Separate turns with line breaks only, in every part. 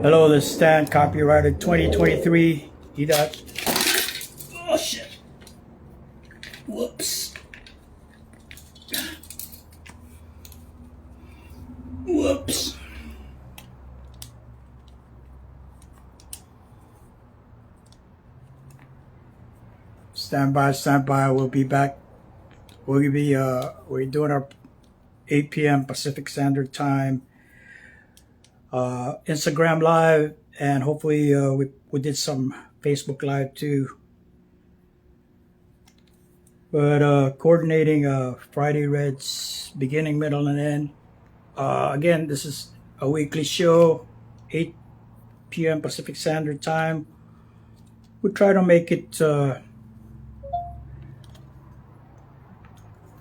Hello, this is Stan, copyrighted 2023. Oh shit. Whoops. Whoops. Stand by. We'll be back. We're doing our 8 p.m. Pacific Standard Time Instagram Live, and hopefully we did some Facebook Live too. But coordinating Friday Reds beginning, middle, and end. Again, this is a weekly show, 8 p.m. Pacific Standard Time. We try to make it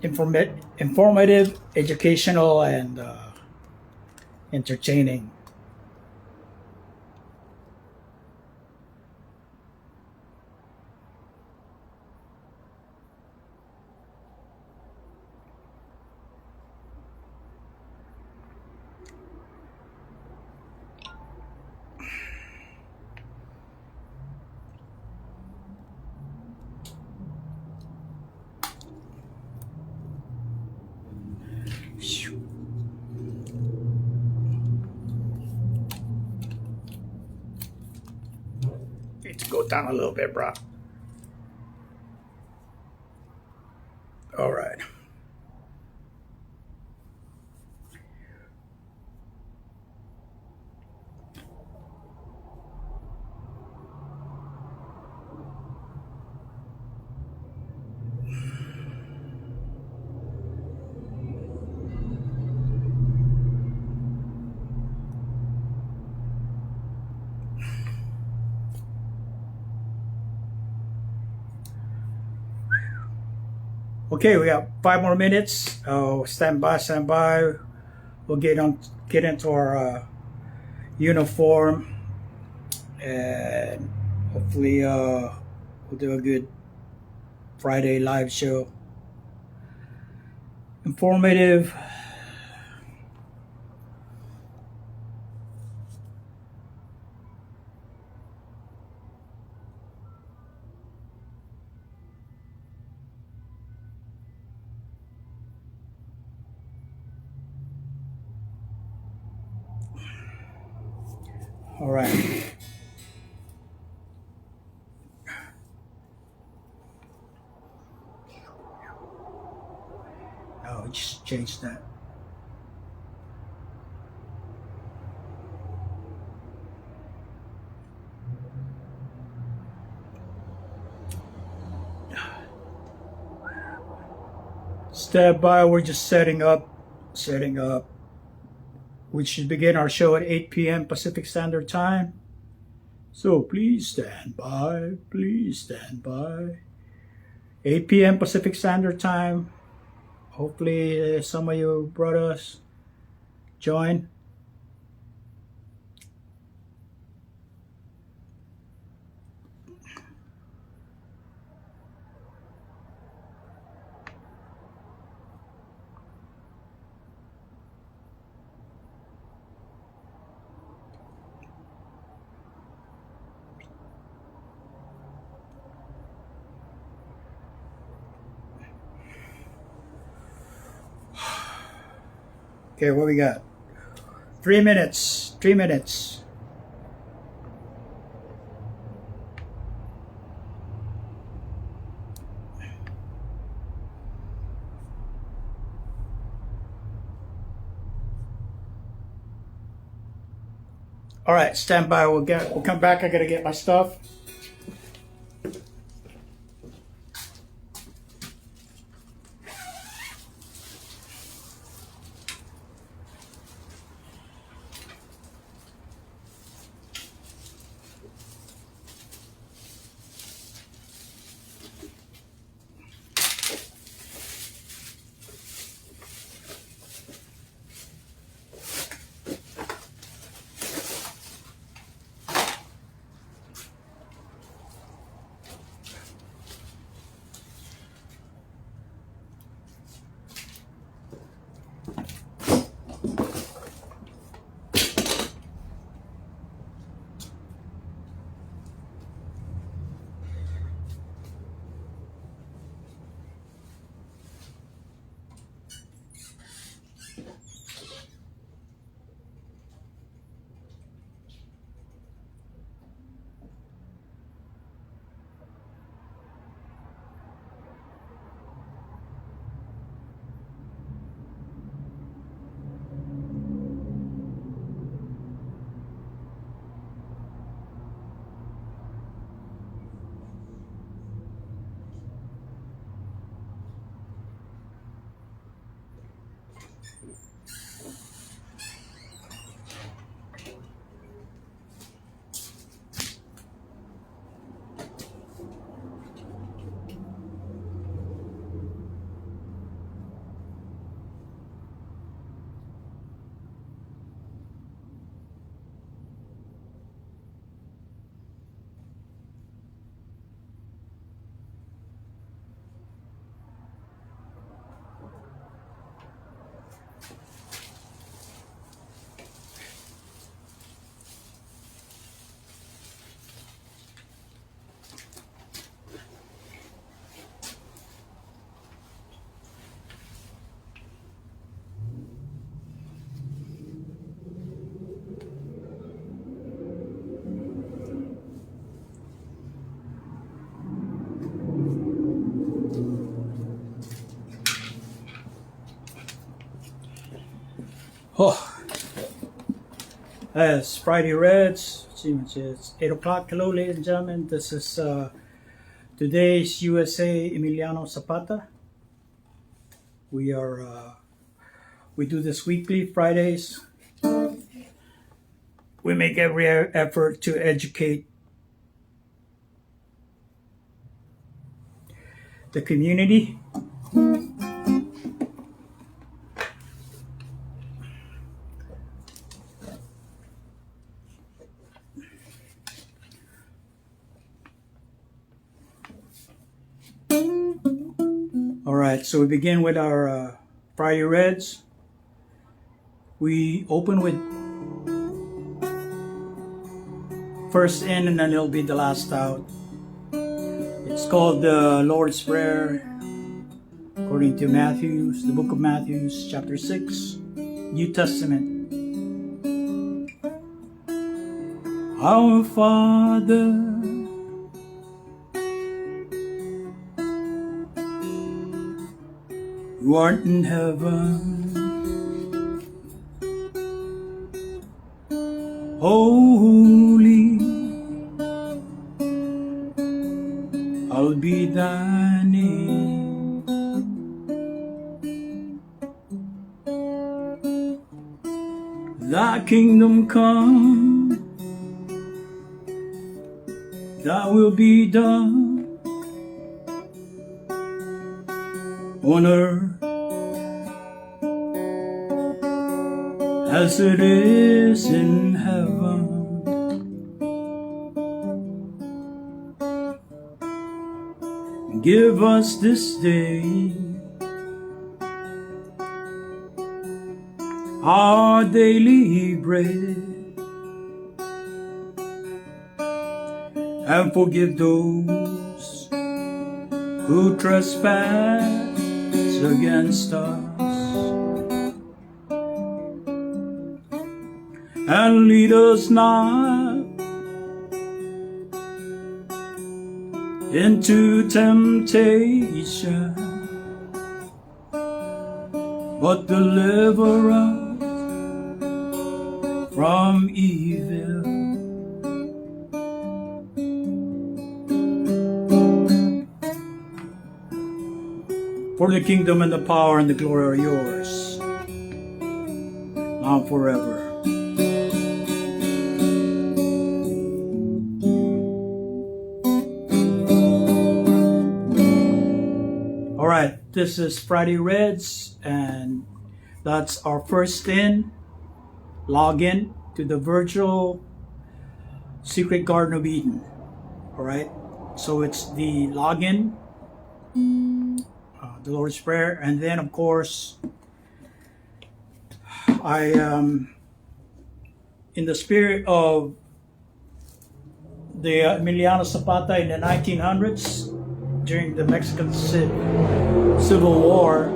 informative, educational, and entertaining. Need to go down a little bit, bro. All right. Okay, we got 5 more minutes. Oh, stand by. We'll get into our uniform, and hopefully we'll do a good Friday live show. Informative. All right. Oh, just change that. Stand by. We're just setting up. We should begin our show at 8 p.m. Pacific Standard Time. So please stand by. 8 p.m. Pacific Standard Time. Hopefully some of you brothers join. Okay, what we got? 3 minutes. All right, stand by. We'll come back. I gotta get my stuff. Oh, it's Friday Reds. It's 8 o'clock. Hello, ladies and gentlemen. This is today's USA Emiliano Zapata. We do this weekly, Fridays. We make every effort to educate the community. All right, so we begin with our Friday Reds. We open with first in and then it'll be the last out. It's called the Lord's Prayer according to Matthew, the book of Matthew, chapter 6, New Testament. Our Father, who art in heaven, holy, hallowed be thy name. Thy kingdom come, thy will be done on earth as it is in heaven. Give us this day our daily bread, and forgive those who trespass against us, and lead us not into temptation, but deliver us from evil. For the kingdom and the power and the glory are yours, now and forever. All right, this is Friday Reds, and that's our first login to the virtual Secret Garden of Eden. All right, so it's the login, the Lord's Prayer, and then of course I in the spirit of the Emiliano Zapata in the 1900s during the Mexican Civil War,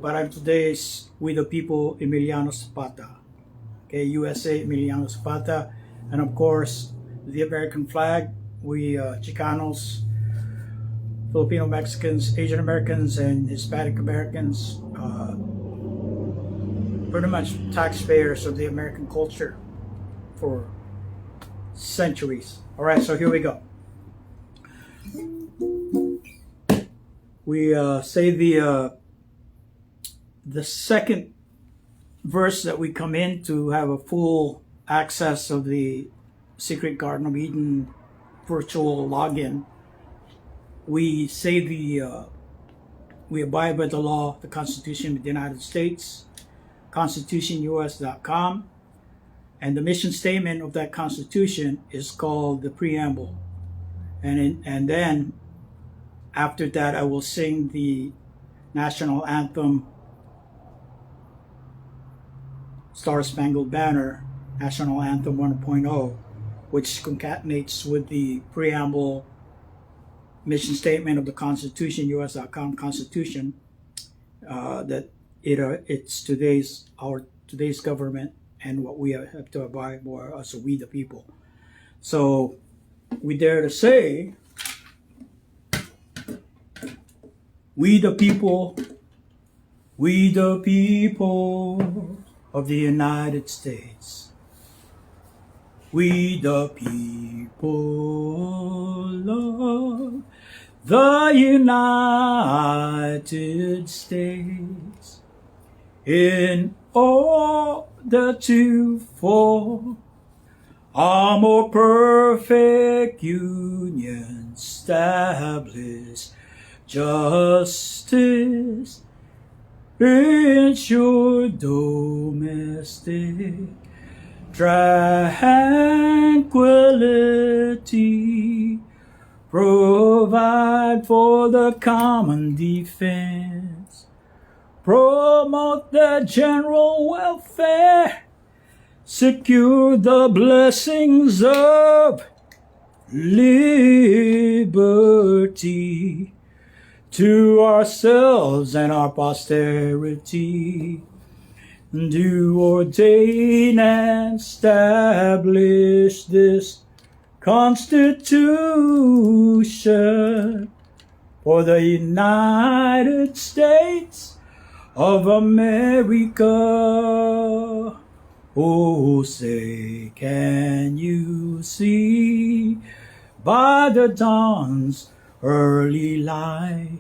but I'm today's We the People Emiliano Zapata. Okay, USA Emiliano Zapata, and of course the American flag. We Chicanos, Filipino Mexicans, Asian Americans, and Hispanic Americans, pretty much taxpayers of the American culture for centuries. All right, so here we go. We say the second verse that we come in to have a full access of the Secret Garden of Eden virtual login. We say we abide by the law, the Constitution of the United States, constitutionus.com, and the mission statement of that Constitution is called the preamble. And then after that, I will sing the national anthem, Star Spangled Banner, National Anthem 1.0, which concatenates with the preamble, mission statement of the Constitution, us.com Constitution, that it's today's government and what we have to abide by as we the people. So we dare to say, we the people, of the United States. We the people of the United States, in order to form a more perfect union, establish justice, ensure domestic tranquility, provide for the common defense, promote the general welfare, secure the blessings of liberty to ourselves and our posterity, do ordain and establish this Constitution for the United States of America. Oh, say, can you see by the dawn's early light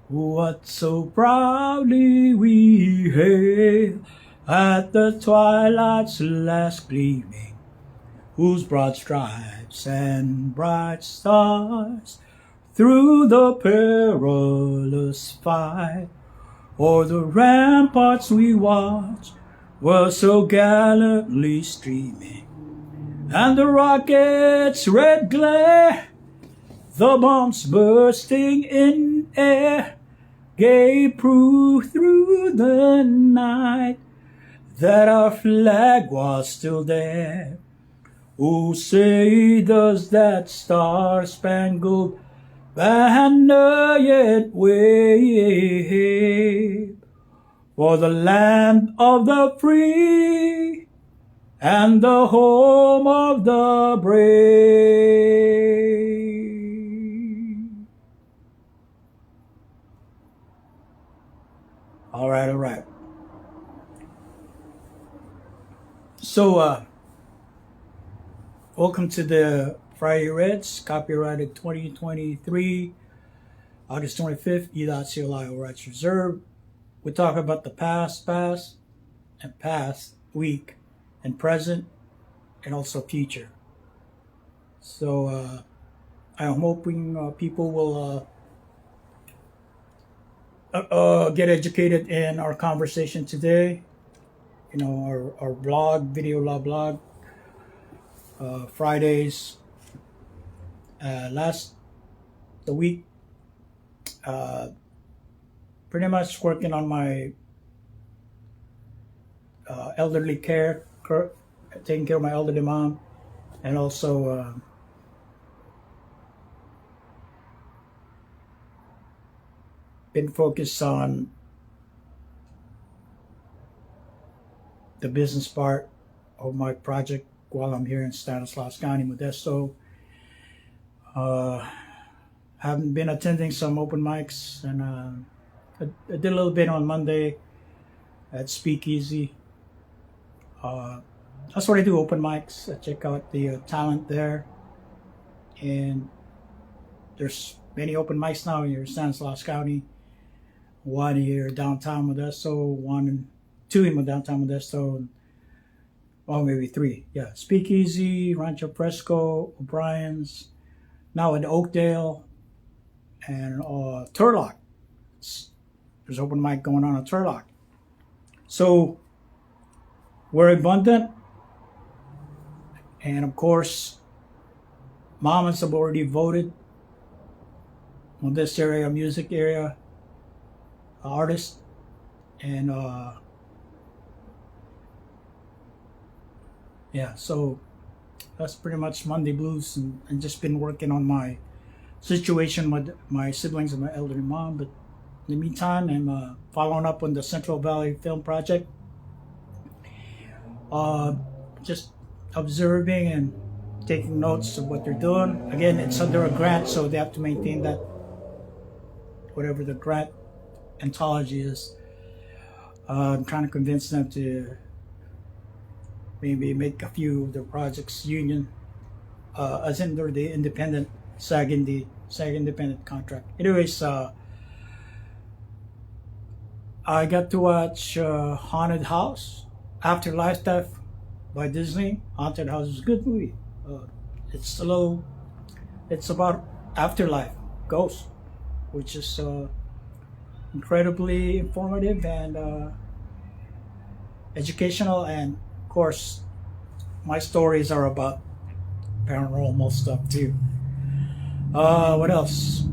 what so proudly we hail at the twilight's last gleaming, whose broad stripes and bright stars through the perilous fight o'er the ramparts we watch were so gallantly streaming, and the rocket's red glare, the bombs bursting in air, gave proof through the night that our flag was still there. Oh, say, does that star-spangled banner yet wave for the land of the free and the home of the brave? All right. So, welcome to the Friday Reds, copyrighted 2023, August 25th, e.CELi, all rights reserved. We talk about the past week, and present, and also future. So, I'm hoping people will get educated in our conversation today. You know, our blog, video blog, Fridays. The week, pretty much working on my elderly care, taking care of my elderly mom, and also been focused on the business part of my project while I'm here in Stanislaus County, Modesto. Haven't been attending some open mics, and I did a little bit on Monday at Speakeasy. That's what I do, open mics. I check out the talent there, and there's many open mics now here in Stanislaus County. One here downtown Modesto, two in downtown Modesto, or maybe three. Yeah, Speakeasy, Rancho Fresco, O'Brien's, now in Oakdale, and Turlock. There's open mic going on at Turlock. So we're abundant, and of course, mamas have already voted on this area, music area, artist, and yeah, so that's pretty much Monday blues, and just been working on my situation with my siblings and my elderly mom. But in the meantime, I'm following up on the Central Valley Film Project, just observing and taking notes of what they're doing. Again, it's under a grant, so they have to maintain that, whatever the grant anthology is. I'm trying to convince them to maybe make a few of the projects union, as in they're the independent SAG independent contract. Anyways, I got to watch Haunted House, Afterlife Death by Disney. Haunted House is a good movie. Uh, it's a little, it's about afterlife, ghosts, which is incredibly informative and educational. And of course, my stories are about paranormal stuff too. What else?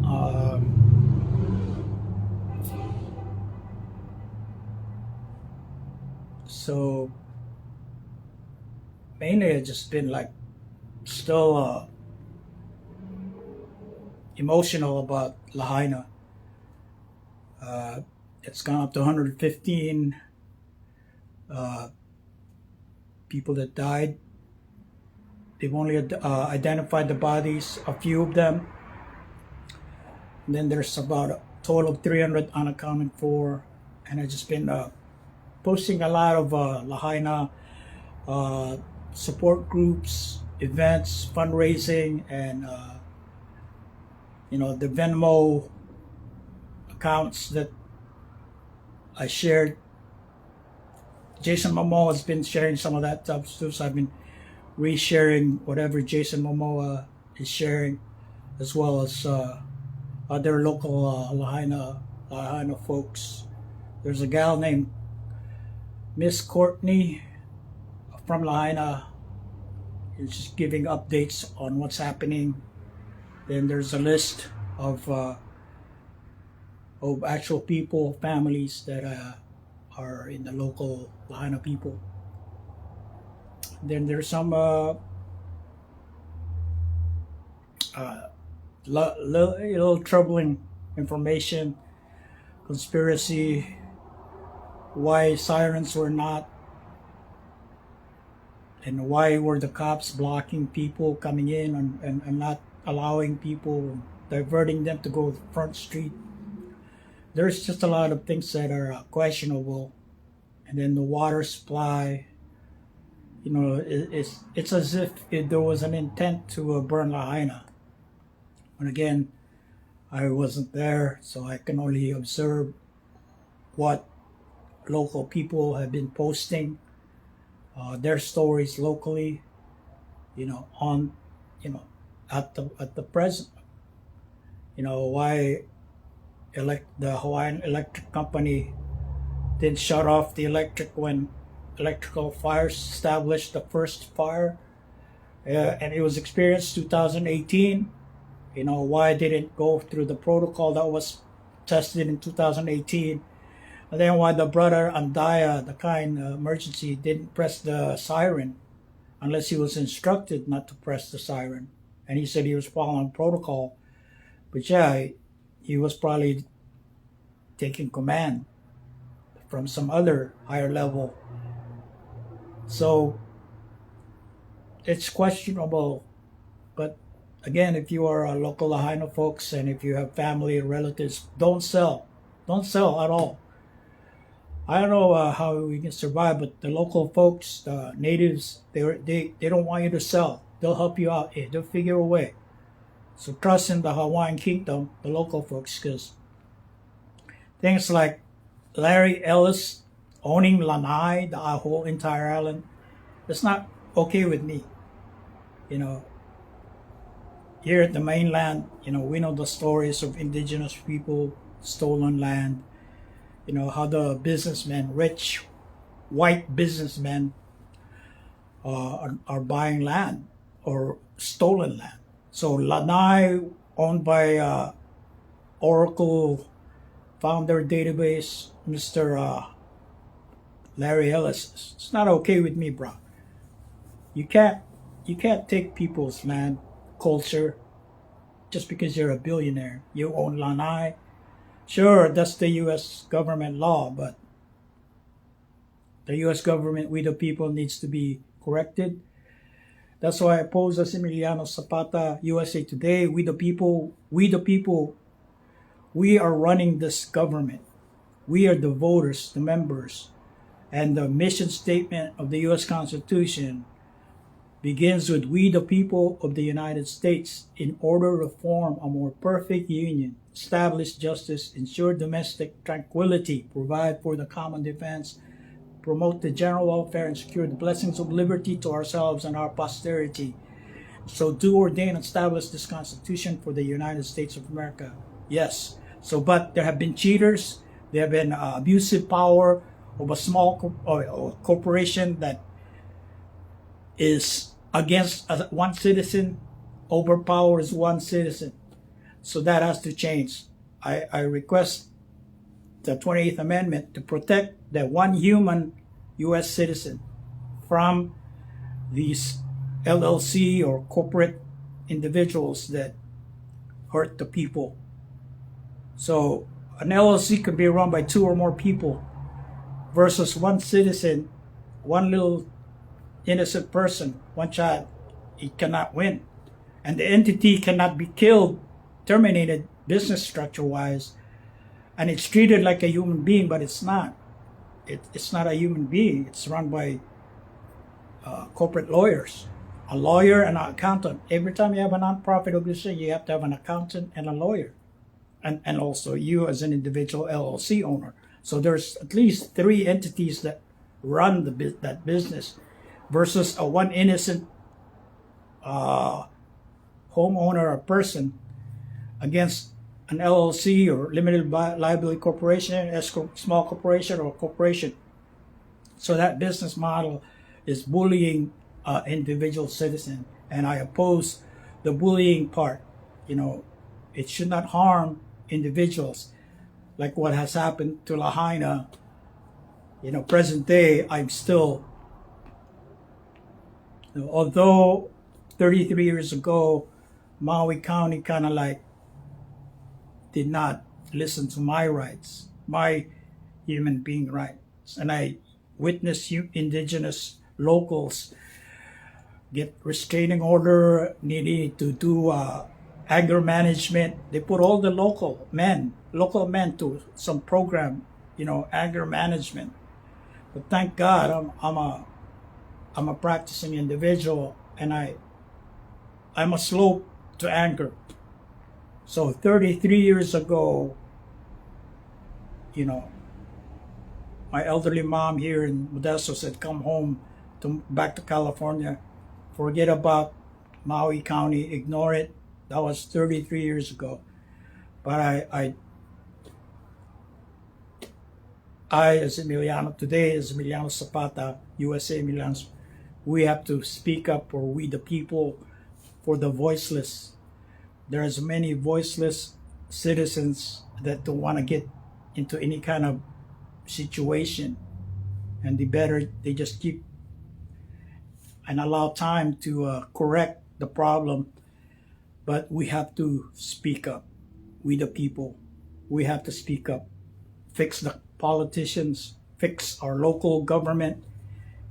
Um, so mainly it's just been like still emotional about Lahaina. Uh, it's gone up to 115 uh, people that died. They've only identified the bodies, a few of them. And then there's about a total of 300 unaccounted for. And I've just been posting a lot of Lahaina support groups, events, fundraising, and the Venmo accounts that I shared. Jason Momoa has been sharing some of that stuff too, so I've been resharing whatever Jason Momoa is sharing, as well as other local Lahaina folks. There's a gal named Miss Courtney from Lahaina, is just giving updates on what's happening. Then there's a list of actual people, families that are in the local Lahaina people. Then there's some little troubling information, conspiracy, why sirens were not, and why were the cops blocking people coming in and not allowing people, diverting them to go to Front Street. There's just a lot of things that are questionable. And then the water supply, it's as if there was an intent to burn Lahaina. And again, I wasn't there, so I can only observe what local people have been posting, their stories locally, on, at the present. Why the Hawaiian Electric Company didn't shut off the electric when electrical fires established the first fire, and it was experienced 2018. Why didn't go through the protocol that was tested in 2018, and then why the brother Andaya, the kind emergency, didn't press the siren unless he was instructed not to press the siren, and he said he was following protocol, but yeah, he was probably taking command from some other higher level. So it's questionable. But again, if you are a local Lahaina folks and if you have family and relatives, don't sell. Don't sell at all. I don't know how we can survive, but the local folks, the natives, they don't want you to sell. They'll help you out. They'll figure a way. So trust in the Hawaiian kingdom, the local folks, because things like Larry Ellis owning Lanai, the whole entire island, it's not okay with me. Here at the mainland, we know the stories of indigenous people, stolen land, how the businessmen, rich white businessmen, are buying land or stolen land. So Lanai, owned by Oracle founder database, Mr. Larry Ellis. It's not okay with me, bro. You can't take people's land, culture, just because you're a billionaire. You own Lanai. Sure, that's the U.S. government law, but the U.S. government, we the people, needs to be corrected. That's why I oppose as Emiliano Zapata, USA Today. We the people, we are running this government. We are the voters, the members. And the mission statement of the U.S. Constitution begins with "We the people of the United States, in order to form a more perfect union, establish justice, ensure domestic tranquility, provide for the common defense, promote the general welfare, and secure the blessings of liberty to ourselves and our posterity. So do ordain and establish this Constitution for the United States of America." Yes. So, but there have been cheaters. There have been abusive power of a small corporation that is against one citizen, overpowers one citizen. So that has to change. I request the 28th Amendment to protect that one human U.S. citizen from these LLC or corporate individuals that hurt the people. So an LLC could be run by 2 or more people versus one citizen, one little innocent person, one child. It cannot win. And the entity cannot be killed, terminated business structure wise, and it's treated like a human being, but it's not. It's not a human being. It's run by corporate lawyers. A lawyer and an accountant. Every time you have a nonprofit organization, you have to have an accountant and a lawyer. And also you as an individual LLC owner. So there's at least 3 entities that run that business versus a one innocent homeowner or person against an LLC or limited liability corporation, escrow, small corporation, or corporation. So that business model is bullying individual citizen, and I oppose the bullying part. You know, it should not harm individuals, like what has happened to Lahaina. You know, present day, I'm still, you know, although 33 years ago, Maui County kind of like did not listen to my rights, my human being rights, and I witnessed indigenous locals get restraining order, needing to do anger management. They put all the local men to some program, you know, anger management. But thank God, I'm a practicing individual, and I'm a slow to anger. So 33 years ago, you know, my elderly mom here in Modesto said, "Come home, back to California. Forget about Maui County, ignore it." That was 33 years ago. But I as Emiliano today, as Emiliano Zapata, USA Emilianos, we have to speak up for we the people, for the voiceless. There's many voiceless citizens that don't want to get into any kind of situation, and they just keep and allow time to correct the problem. But we have to speak up. We the people, we have to speak up. Fix the politicians, fix our local government,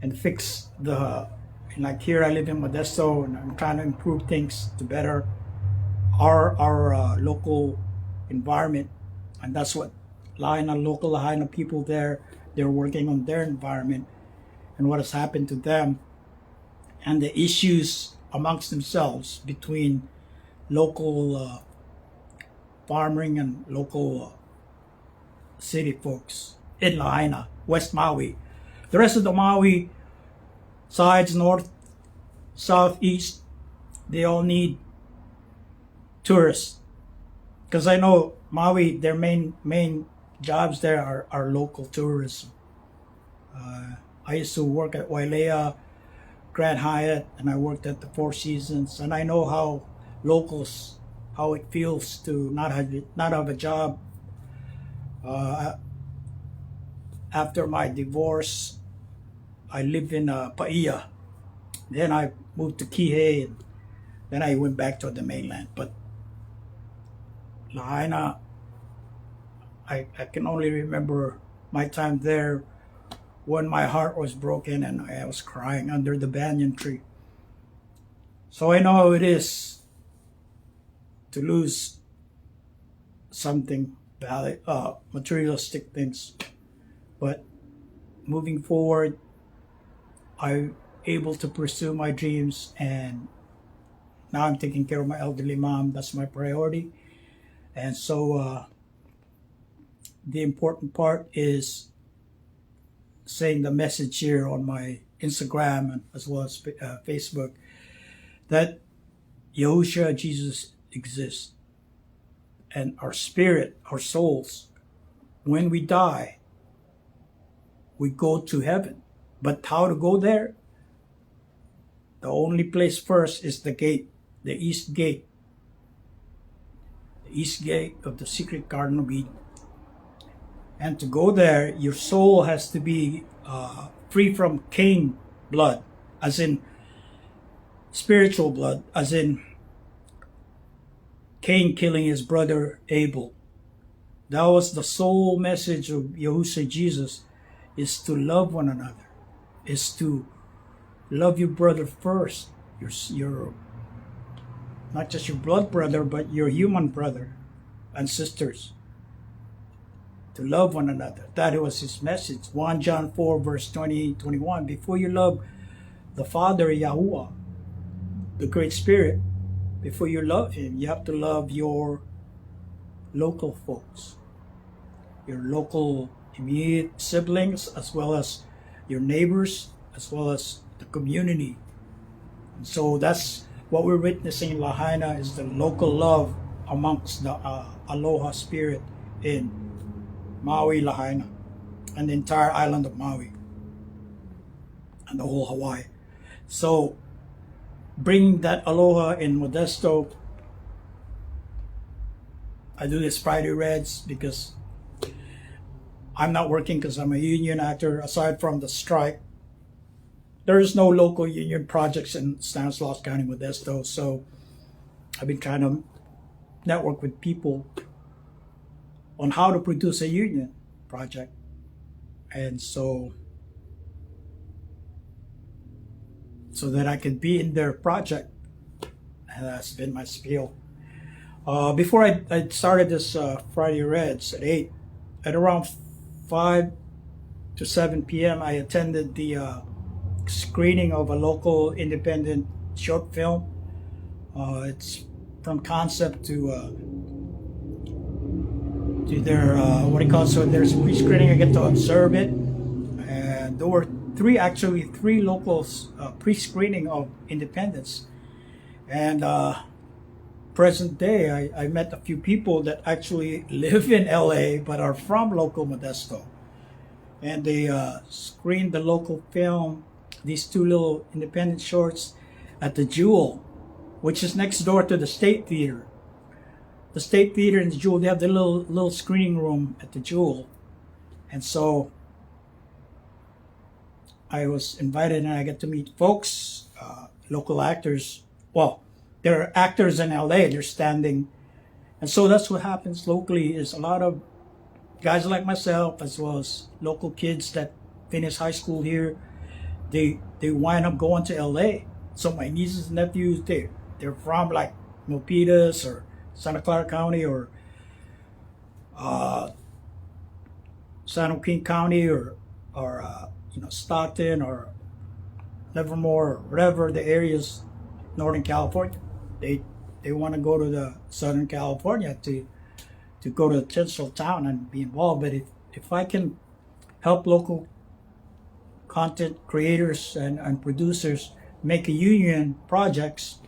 and fix like here I live in Modesto, and I'm trying to improve things to better our local environment. And that's what local Lahaina people there, they're working on their environment and what has happened to them, and the issues amongst themselves between local farming and local city folks in Lahaina, West Maui. The rest of the Maui sides, north, south, east, they all need tourists. Because I know Maui, their main jobs there are local tourism. I used to work at Wailea, Grand Hyatt, and I worked at the Four Seasons, and I know how locals, how it feels to not have a job. After my divorce, I lived in Paia. Then I moved to Kihei, and then I went back to the mainland. But Lahaina, I can only remember my time there when my heart was broken and I was crying under the banyan tree. So I know how it is to lose something, materialistic things. But moving forward, I'm able to pursue my dreams, and now I'm taking care of my elderly mom. That's my priority. And so the important part is saying the message here on my Instagram and as well as Facebook, that Yahushua Jesus exists, and our spirit, our souls, when we die, we go to heaven. But how to go there? The only place first is the gate, the east gate, the east gate of the secret Garden of Eden. And to go there, your soul has to be free from Cain blood, as in spiritual blood, as in Cain killing his brother Abel. That was the sole message of Yahushua Jesus, is to love one another, is to love your brother first, your not just your blood brother, but your human brother and sisters. To love one another. That was his message. 1 John 4 verse 20-21. Before you love the Father, Yahuwah, the Great Spirit, before you love him, you have to love your local folks, your local immediate siblings, as well as your neighbors, as well as the community. And so that's what we're witnessing in Lahaina, is the local love amongst the Aloha spirit in Maui, Lahaina, and the entire island of Maui, and the whole Hawaii. So bringing that aloha in Modesto, I do this Friday Reds because I'm not working, because I'm a union actor. Aside from the strike, there is no local union projects in Stanislaus County, Modesto. So I've been trying to network with people on how to produce a union project. And so that I could be in their project. And that's been my spiel. Before I started this Friday Reds at 8, at around 5 to 7 p.m., I attended the screening of a local independent short film. It's from concept to their, so there's a pre-screening. I get to observe it. And there were three locals pre-screening of independence. And present day, I met a few people that actually live in LA but are from local Modesto. And they screened the local film, these two little independent shorts, at the Jewel, which is next door to the State Theater. The State Theater and the Jewel, they have the little screening room at the Jewel. And so I was invited, and I get to meet folks, local actors. Well, there are actors in LA, they're standing. And so that's what happens locally, is a lot of guys like myself, as well as local kids that finish high school here, they wind up going to LA. So my nieces and nephews, they're from like Milpitas or Santa Clara County or San Joaquin County or Stockton or Livermore or whatever the areas, Northern California. They want to go to the Southern California to go to a central town and be involved. But if I can help local content creators and producers make a union projects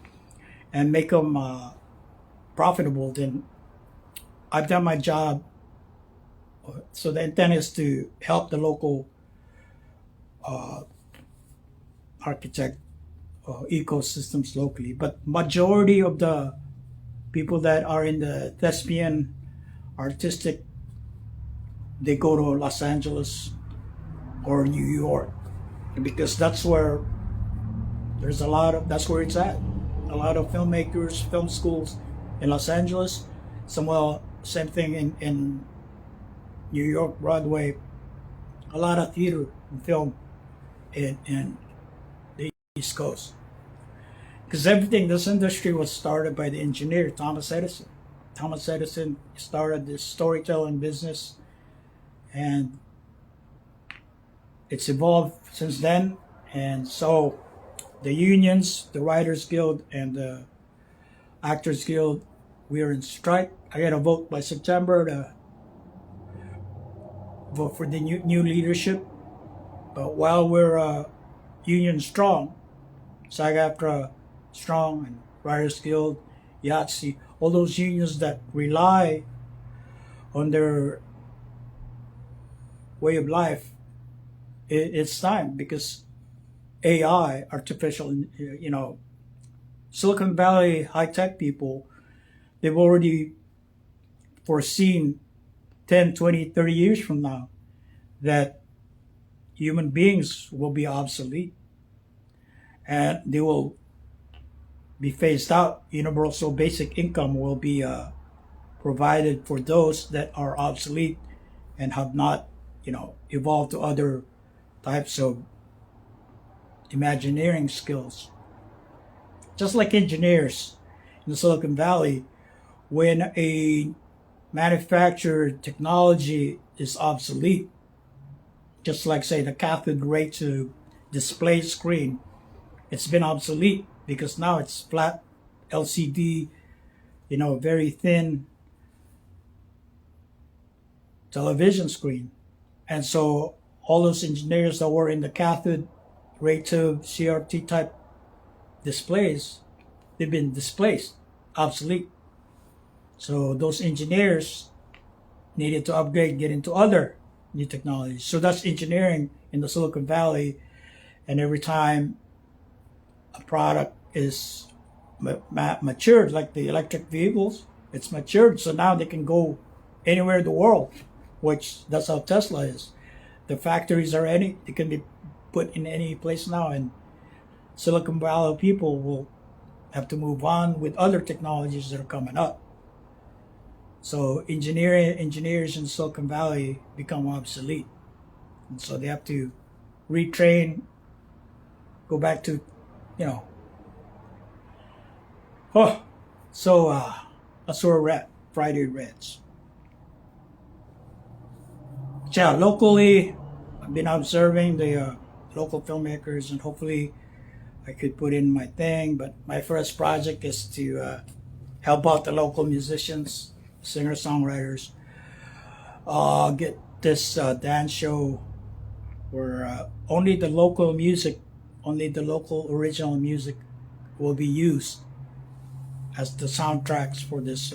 and make them profitable, then I've done my job. So the intent is to help the local architect ecosystems locally. But majority of the people that are in the thespian artistic, they go to Los Angeles or New York, because that's where that's where it's at. A lot of filmmakers, film schools in Los Angeles. Same thing in New York, Broadway. A lot of theater and film in the East Coast. Because this industry was started by the engineer, Thomas Edison. Thomas Edison started this storytelling business, and it's evolved since then. And so the unions, the Writers Guild and the Actors Guild, we are in strike. I got to vote by September to vote for the new leadership. But while we're union strong, SAG-AFTRA strong, and Writers Guild, e.CELi, all those unions that rely on their way of life, it's time, because AI, artificial, Silicon Valley high-tech people, they've already foreseen 10, 20, 30 years from now that human beings will be obsolete and they will be phased out. Universal basic income will be provided for those that are obsolete and have not, evolved to other types of imagineering skills. Just like engineers in the Silicon Valley, when a manufactured technology is obsolete, just like, say, the cathode ray tube display screen, it's been obsolete because now it's flat LCD, very thin television screen. And so all those engineers that were in the cathode ray tube CRT type displays, they've been displaced, obsolete. So those engineers needed to upgrade, get into other new technologies. So that's engineering in the Silicon Valley. And every time a product is matured, like the electric vehicles, it's matured. So now they can go anywhere in the world, which that's how Tesla is. The factories are they can be put in any place now, and Silicon Valley people will have to move on with other technologies that are coming up. So engineers in Silicon Valley become obsolete. And so they have to retrain, go back to, that's where we're at, Friday Reds. Yeah, locally, I've been observing the local filmmakers, and hopefully I could put in my thing. But my first project is to help out the local musicians, singer-songwriters, get this dance show where only the local original music will be used as the soundtracks for this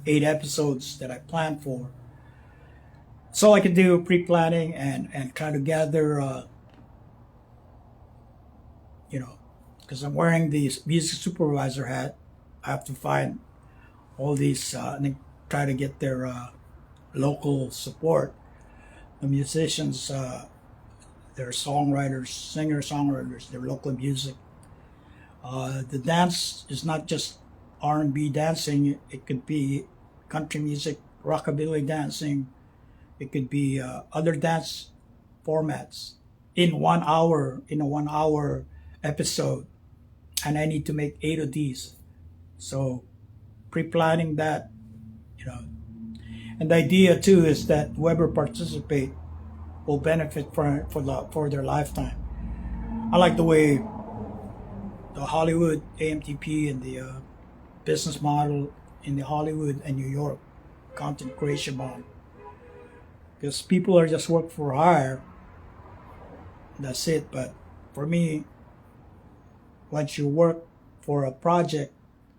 8 episodes that I planned for. So I can do pre-planning and try to gather, because I'm wearing the music supervisor hat, I have to find all these and try to get their local support. The musicians, their songwriters, singer-songwriters, their local music. The dance is not just R&B dancing. It could be country music, rockabilly dancing. It could be other dance formats in 1 hour, in a 1 hour episode. And I need to make 8 of these. So pre-planning that, and the idea too is that whoever participate will benefit for their lifetime. I like the way the Hollywood AMTP and the business model in the Hollywood and New York content creation model, because people are just work for hire. That's it. But for me, once you work for a project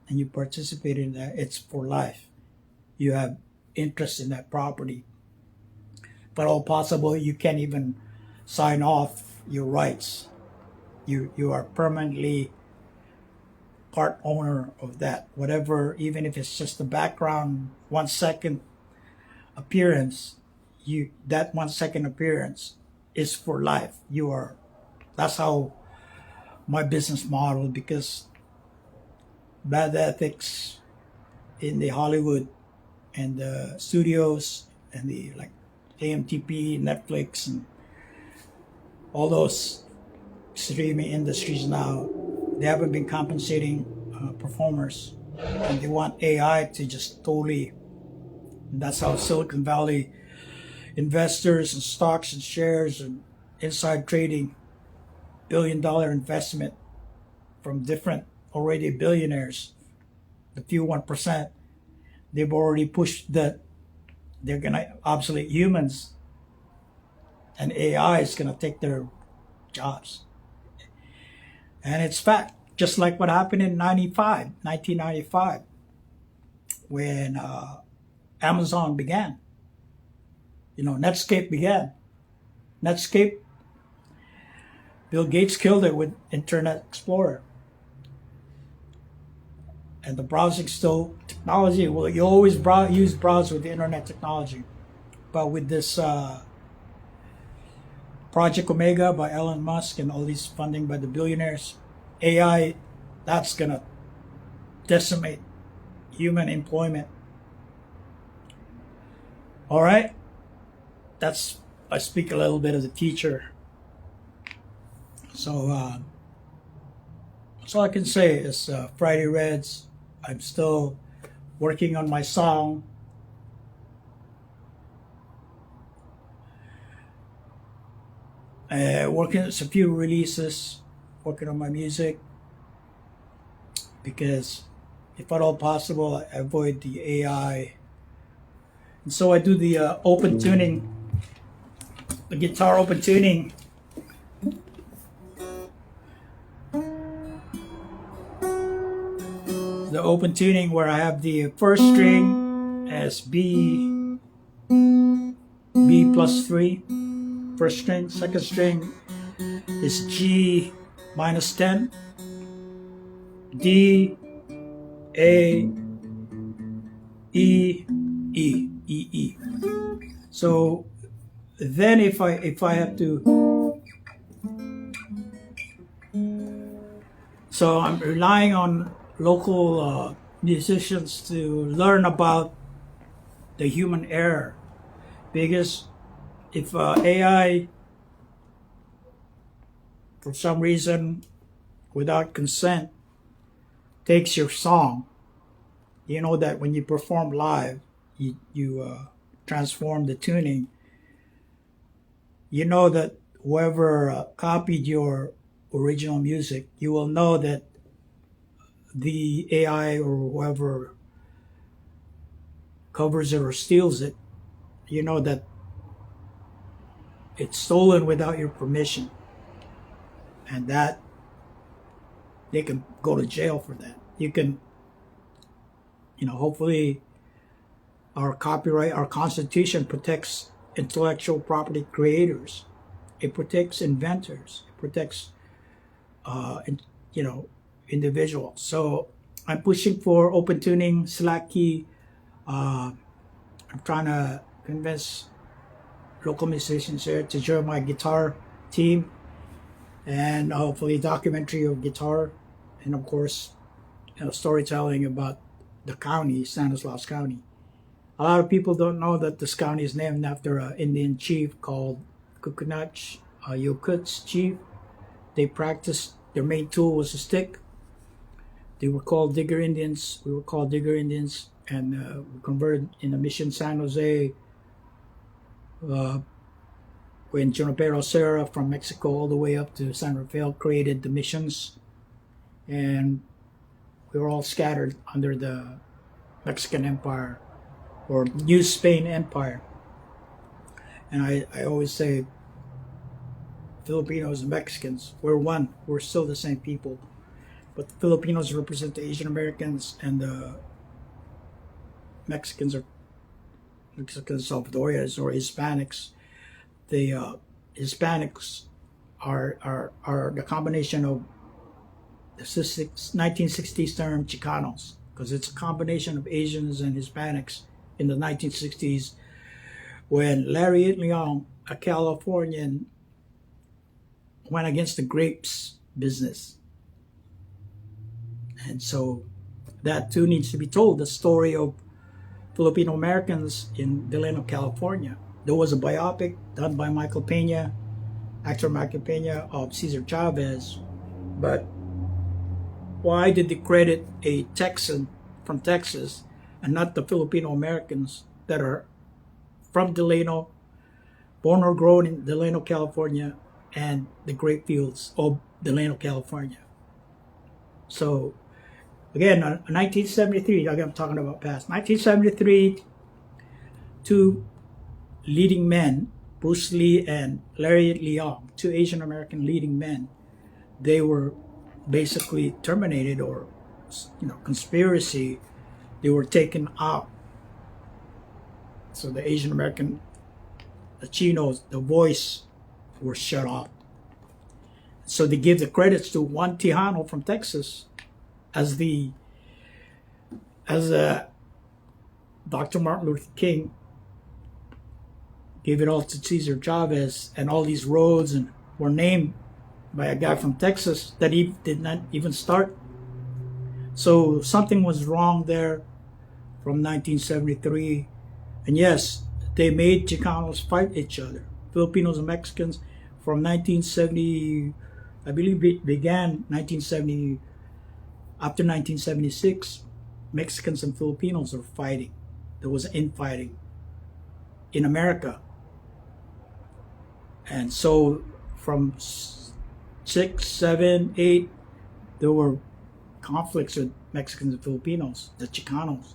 and you participate in that, it's for life. You have interest in that property. But all possible, you can't even sign off your rights. You are permanently part owner of that. Whatever, even if it's just the background 1 second appearance, that 1 second appearance is for life. That's how my business model, because bad ethics in the Hollywood and the studios and the AMTP, Netflix, and all those streaming industries now, they haven't been compensating performers, and they want AI to just totally. That's how Silicon Valley investors and stocks and shares and inside trading, billion-dollar investment from different already billionaires, the few 1%. They've already pushed that they're gonna obsolete humans, and AI is gonna take their jobs. And it's fact, just like what happened in 1995, when Amazon began. Netscape began. Netscape, Bill Gates killed it with Internet Explorer. And the browsing still technology. Well, you always browse with the internet technology. But with this Project Omega by Elon Musk and all these funding by the billionaires, AI, that's going to decimate human employment. All right? I speak a little bit as a teacher. So that's all I can say is Friday Reds. I'm still working on my song. Working on a few releases, working on my music, because if at all possible, I avoid the AI. And so I do the open tuning, the guitar open tuning. The open tuning where I have the first string as B plus 3, first string. Second string is G minus 10, D, A, E, E, E, E. So then if I have to, so I'm relying on local musicians to learn about the human error, because if AI for some reason without consent takes your song, you know that when you perform live, you transform the tuning, you know that whoever copied your original music, you will know that the AI or whoever covers it or steals it, you know that it's stolen without your permission, and that they can go to jail for that. You can, hopefully our Constitution protects intellectual property creators. It protects inventors. It protects, individuals. So I'm pushing for open tuning, slack key. I'm trying to convince local musicians here to join my guitar team, and hopefully documentary of guitar, and of course, storytelling about the county, Stanislaus County. A lot of people don't know that this county is named after an Indian chief called Kukunach, Yokuts chief. They practiced, their main tool was a stick. They were called Digger Indians. We were called Digger Indians, and we converted in the Mission San Jose when Junipero Serra from Mexico all the way up to San Rafael created the missions, and we were all scattered under the Mexican Empire or New Spain Empire. And I always say Filipinos and Mexicans, we're one. We're still the same people. But the Filipinos represent the Asian Americans, and the Mexicans Salvadorians or Hispanics. The Hispanics are the combination of the 1960s term Chicanos, because it's a combination of Asians and Hispanics in the 1960s, when Larry Leong, a Californian, went against the grapes business. And so that too needs to be told, the story of Filipino Americans in Delano, California. There was a biopic done by actor Michael Pena, of Cesar Chavez. But why did they credit a Texan from Texas and not the Filipino Americans that are from Delano, born or grown in Delano, California, and the grape fields of the land of California. So again, 1973, again, I'm talking about past. 1973, two leading men, Bruce Lee and Larry Leong, two Asian American leading men, they were basically terminated, or conspiracy. They were taken out. So the Asian American, the Chinos, the voice were shut off. So they give the credits to Juan Tejano from Texas as Dr. Martin Luther King gave it all to Cesar Chavez, and all these roads and were named by a guy from Texas that he did not even start. So something was wrong there from 1973. And yes, they made Chicanos fight each other, Filipinos and Mexicans, from 1970. I believe it began 1970. After 1976, Mexicans and Filipinos are fighting. There was infighting in America. And so from 6, 7, 8, there were conflicts with Mexicans and Filipinos, the Chicanos.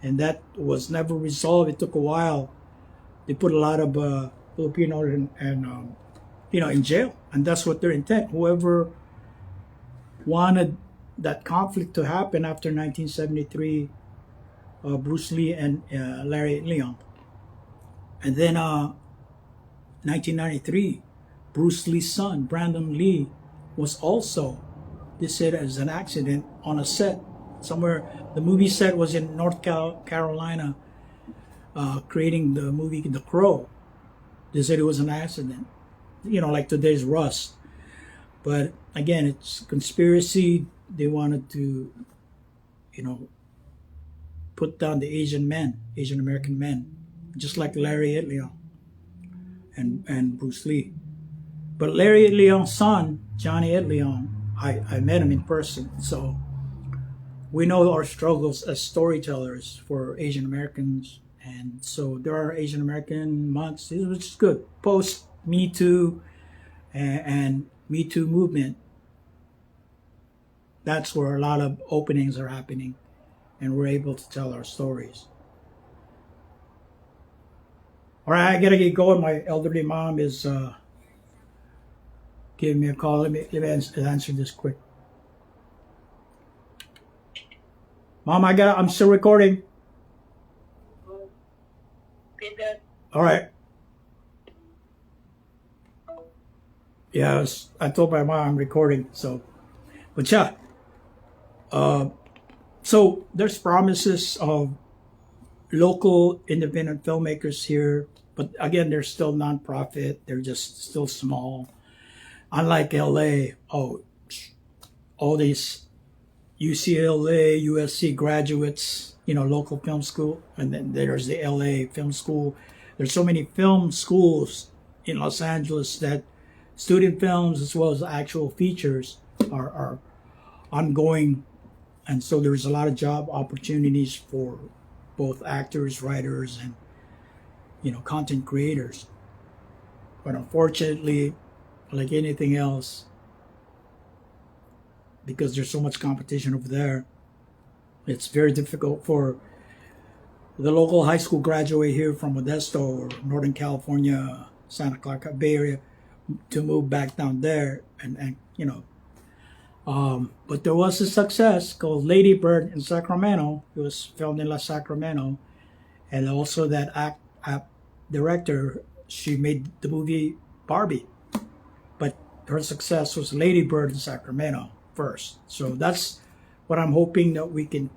And that was never resolved. It took a while. They put a lot of Filipinos in jail. And that's what their intent. Whoever wanted that conflict to happen after 1973, Bruce Lee and Larry Leong. And then 1993, Bruce Lee's son, Brandon Lee, was also, they said, as an accident on a set somewhere. The movie set was in North Carolina, creating the movie The Crow. They said it was an accident, like today's Rust. But again, it's conspiracy. They wanted to, put down the Asian American men, just like Larry Leong and Bruce Lee. But Larry Leong's son, Johnny Leong, I met him in person. So we know our struggles as storytellers for Asian Americans. And so there are Asian American months, which is good. Post Me Too and Me Too movement. That's where a lot of openings are happening, and we're able to tell our stories. All right, I gotta get going. My elderly mom is giving me a call. Let me answer this quick. Mom, I'm still recording. All right. Yeah, I told my mom I'm recording. So, but yeah. So there's promises of local independent filmmakers here, but again, they're still nonprofit. They're just still small. Unlike LA, all these e.CELi, USC graduates, local film school, and then there's the LA Film School. There's so many film schools in Los Angeles that student films as well as actual features are ongoing. And so there's a lot of job opportunities for both actors, writers, and content creators. But unfortunately, like anything else, because there's so much competition over there, it's very difficult for the local high school graduate here from Modesto or Northern California, Santa Clara Bay Area, to move back down there and but there was a success called Lady Bird in Sacramento. It was filmed in Sacramento, and also that director, she made the movie Barbie, but her success was Lady Bird in Sacramento first. So that's what I'm hoping, that we can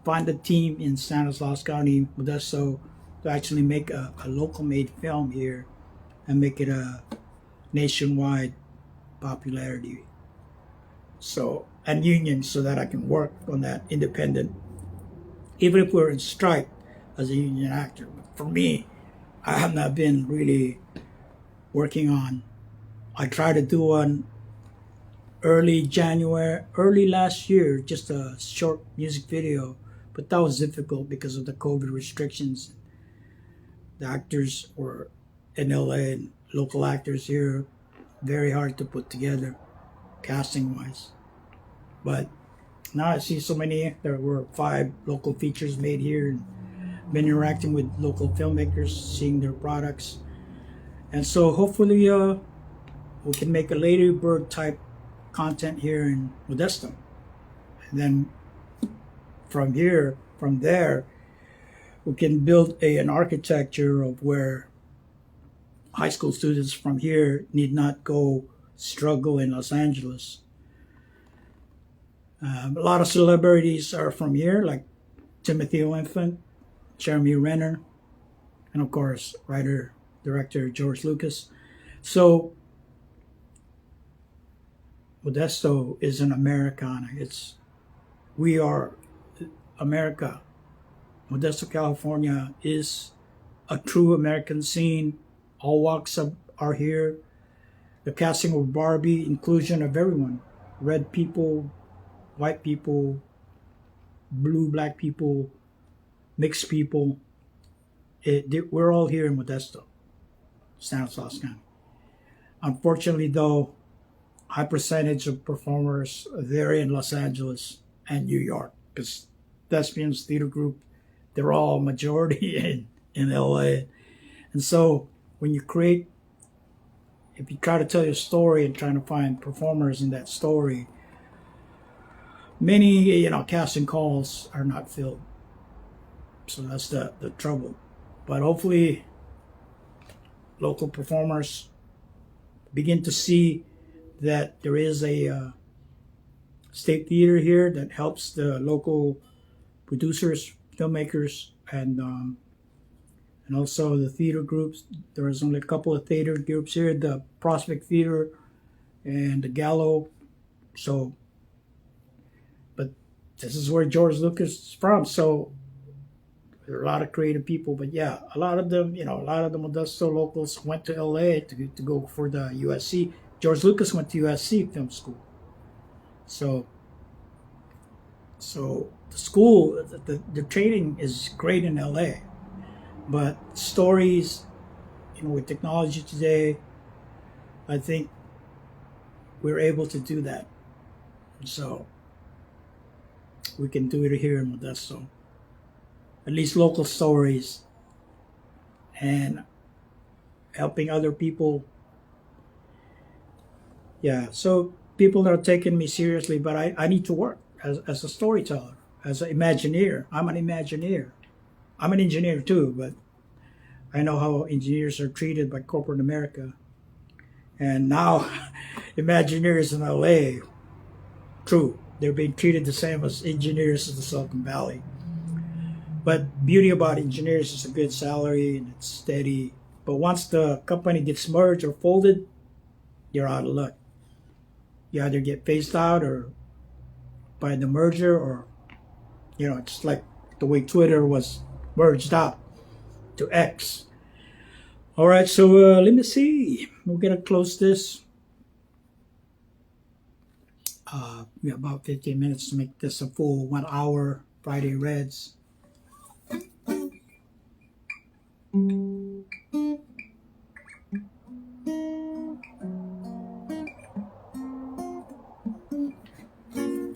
find a team in Stanislaus County, Modesto, to actually make a local made film here and make it a nationwide popularity. So, and union, so that I can work on that independent, even if we're in strike as a union actor. But for me, I have not been really working on. I tried to do one early last year, just a short music video, but that was difficult because of the COVID restrictions. The actors were in LA and local actors here, very hard to put together, casting wise. But now I see so many. There were 5 local features made here, and been interacting with local filmmakers, seeing their products, and so hopefully we can make a ladybird type content here in Modesto, and then from there, we can build an architecture of where high school students from here need not go struggle in Los Angeles. A lot of celebrities are from here, like Timothy Olyphant, Jeremy Renner, and of course, writer, director George Lucas. So Modesto is an Americana. We are America. Modesto, California is a true American scene. All walks are here. The casting of Barbie, inclusion of everyone. Red people, white people, blue, black people, mixed people. We're all here in Modesto, Stanislaus County. Unfortunately, though, high percentage of performers are there in Los Angeles and New York, because Thespians Theater Group, they're all majority in LA. And so when you create, if you try to tell your story and trying to find performers in that story, many casting calls are not filled. So that's the trouble. But hopefully local performers begin to see that there is a state theater here that helps the local producers, filmmakers, and also the theater groups. There is only a couple of theater groups here, the Prospect Theater and the Gallo. So, but this is where George Lucas is from. So there are a lot of creative people. But yeah, a lot of them, a lot of the Modesto locals went to LA to go for the USC. George Lucas went to USC Film School. So the school, the training is great in LA, but stories, with technology today, I think we're able to do that. So we can do it here in Modesto. At least local stories and helping other people. Yeah, so people are taking me seriously, but I need to work as a storyteller, as an Imagineer. I'm an Imagineer. I'm an engineer too, but I know how engineers are treated by corporate America. And now, Imagineers in LA, true, they're being treated the same as engineers in the Silicon Valley. But beauty about engineers is a good salary and it's steady. But once the company gets merged or folded, you're out of luck. You either get phased out or by the merger, or it's like the way Twitter was merged out to X. All right, so let me see. We're gonna close this. We have about 15 minutes to make this a full 1 hour Friday Reds.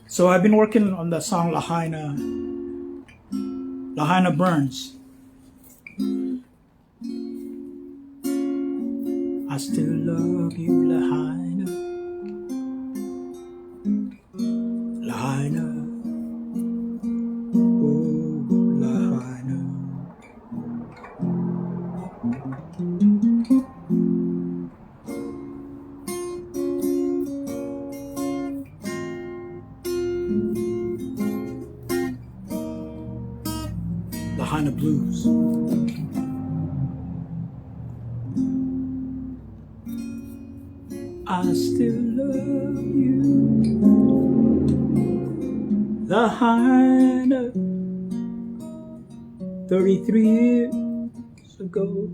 So I've been working on the song Lahaina Burns. I still love you, Lahaina. Lahaina. Oh, Lahaina. Lahaina Blues. I still love you, Lahaina. 33 years ago,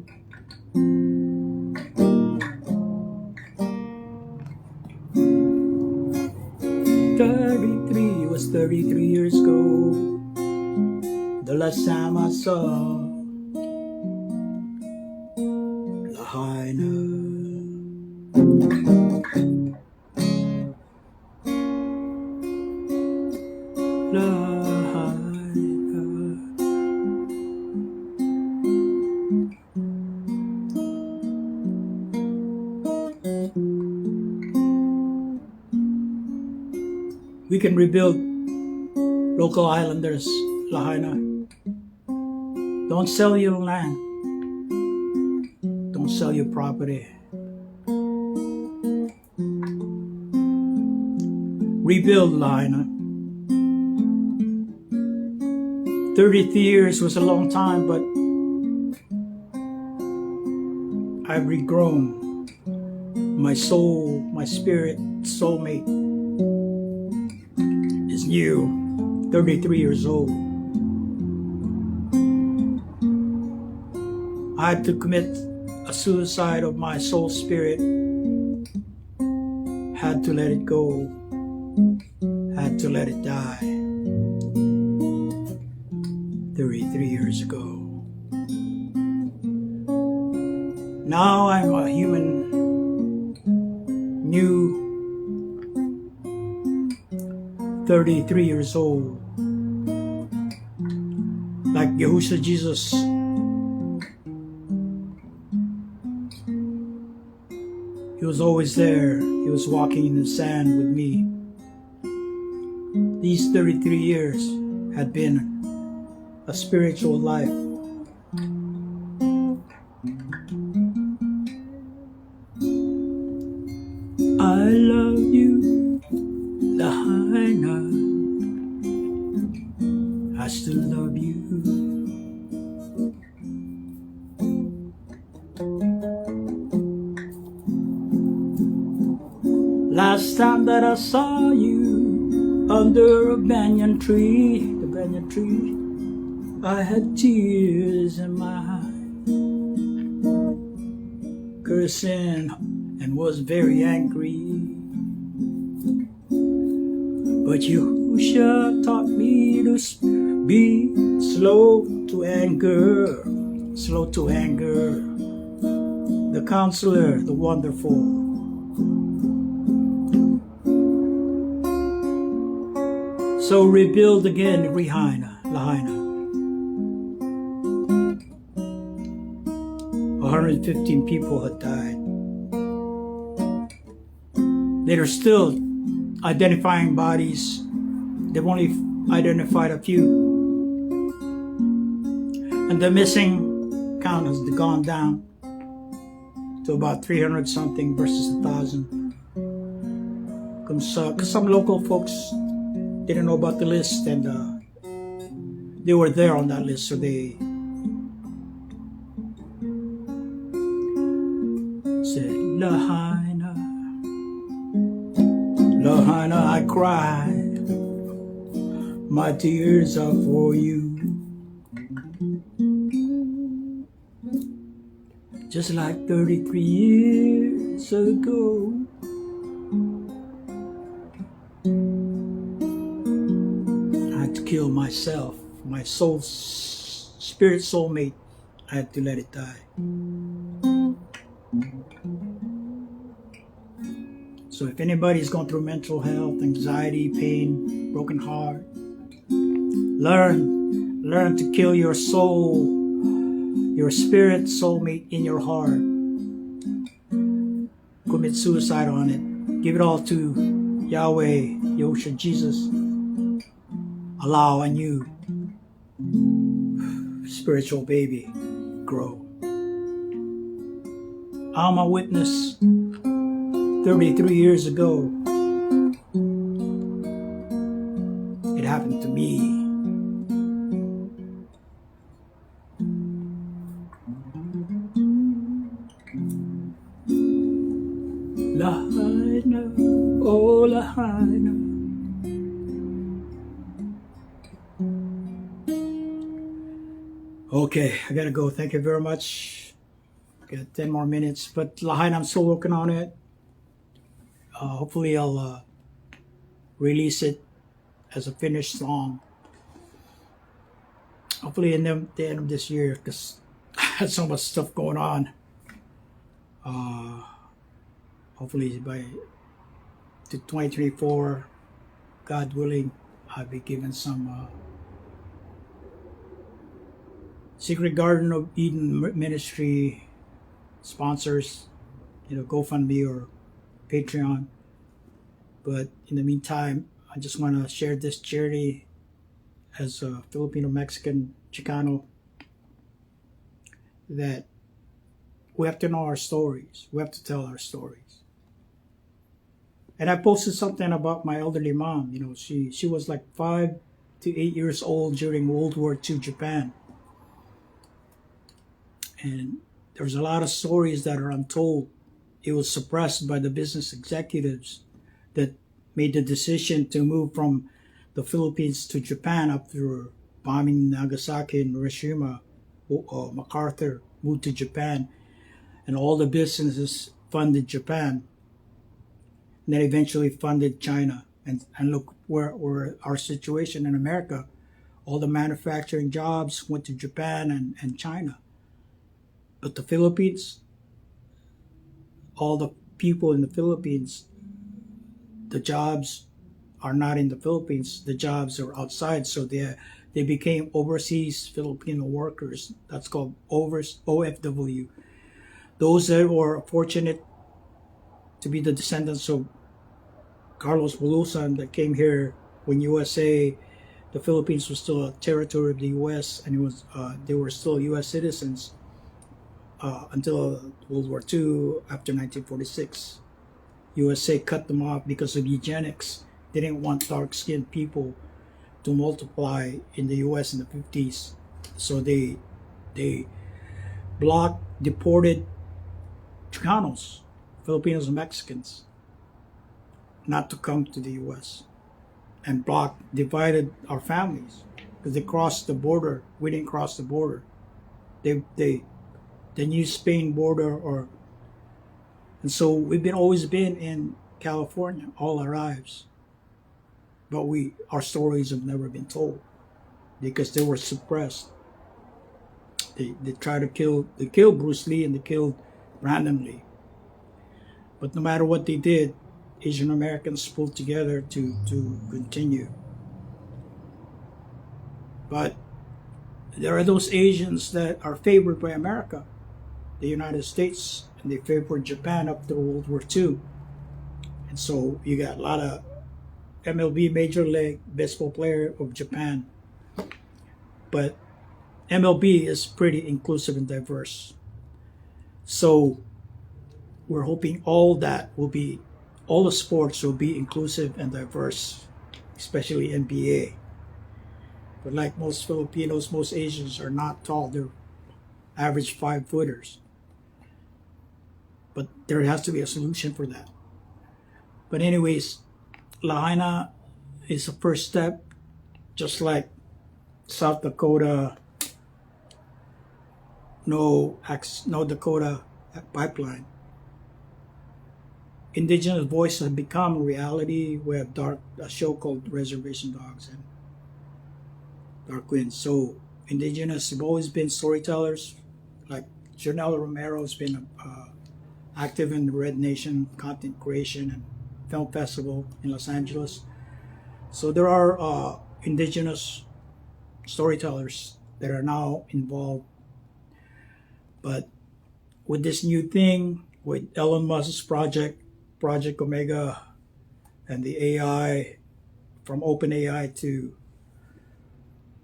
it was 33 years ago, the last time I saw Lahaina. We can rebuild local islanders, Lahaina. Don't sell your land. Don't sell your property. Rebuild, Lahaina. 33 years was a long time, but I've regrown. My soul, my spirit, soulmate is new, 33 years old. I had to commit a suicide of my soul spirit. Had to let it go. Had to let it die. 33 years ago. Now I'm a human, new, 33 years old. Like Yahushua Jesus. He was always there. He was walking in the sand with me. These 33 years had been a spiritual life. I love you, Lahaina. I still love you. Last time that I saw you under a banyan tree, the banyan tree, I had tears in my eyes, cursing and was very angry. But Yahushua taught me to be slow to anger, slow to anger. The Counselor, the Wonderful. So rebuild again, Lahaina. 115 people had died. They're still identifying bodies. They've only identified a few. And the missing count has gone down to about 300 something versus 1,000. Because some local folks didn't know about the list, and they were there on that list, so they said, Lahaina, Lahaina, I cry, my tears are for you. Just like 33 years ago. Kill myself, my soul, spirit soulmate. I had to let it die. So if anybody's going through mental health, anxiety, pain, broken heart, learn to kill your soul, your spirit soulmate in your heart. Commit suicide on it. Give it all to Yahweh, Yahushua Jesus. Allow a new spiritual baby grow. I'm a witness. 33 years ago, it happened to me. Lahaina, oh Lahaina. Okay, I gotta go. Thank you very much. Got 10 more minutes, but Lahaina, I'm still working on it. Hopefully I'll release it as a finished song. Hopefully in the end of this year, because I had so much stuff going on. Hopefully by 2024, God willing, I'll be given some Secret Garden of Eden Ministry sponsors, GoFundMe or Patreon. But in the meantime, I just want to share this journey as a Filipino Mexican Chicano, that we have to know our stories. We have to tell our stories. And I posted something about my elderly mom. You know, she was like 5 to 8 years old during World War II Japan. And there's a lot of stories that are untold. It was suppressed by the business executives that made the decision to move from the Philippines to Japan after bombing Nagasaki and Hiroshima. MacArthur moved to Japan, and all the businesses funded Japan, and then eventually funded China. And look where our situation in America, all the manufacturing jobs went to Japan and China. But the Philippines, all the people in the Philippines, the jobs are not in the Philippines. The jobs are outside. So they became overseas Filipino workers. That's called OFW. Those that were fortunate to be the descendants of Carlos Bulusan that came here when USA, the Philippines was still a territory of the US, and they were still US citizens until World War II. After 1946, USA cut them off because of eugenics. They didn't want dark-skinned people to multiply in the US in the 50s. So they blocked, deported Chicanos, Filipinos and Mexicans not to come to the US, and divided our families because they crossed the border. We didn't cross the border. The New Spain border, and so we've always been in California all our lives. But our stories have never been told because they were suppressed. They tried to kill. They killed Bruce Lee and they killed Brandon Lee. But no matter what they did, Asian Americans pulled together to continue. But there are those Asians that are favored by America, the United States, and they favored Japan after World War II. And so you got a lot of MLB, Major League Baseball player of Japan. But MLB is pretty inclusive and diverse. So we're hoping all the sports will be inclusive and diverse, especially NBA. But like most Filipinos, most Asians are not tall. They're average 5-footers. But there has to be a solution for that. But anyways, Lahaina is the first step, just like South Dakota, no Dakota pipeline. Indigenous voice has become a reality. We have a show called Reservation Dogs and Dark Winds. So Indigenous have always been storytellers. Like Janelle Romero has been active in the Red Nation content creation and film festival in Los Angeles. So there are Indigenous storytellers that are now involved. But with this new thing, with Elon Musk's Project Omega, and the AI, from OpenAI to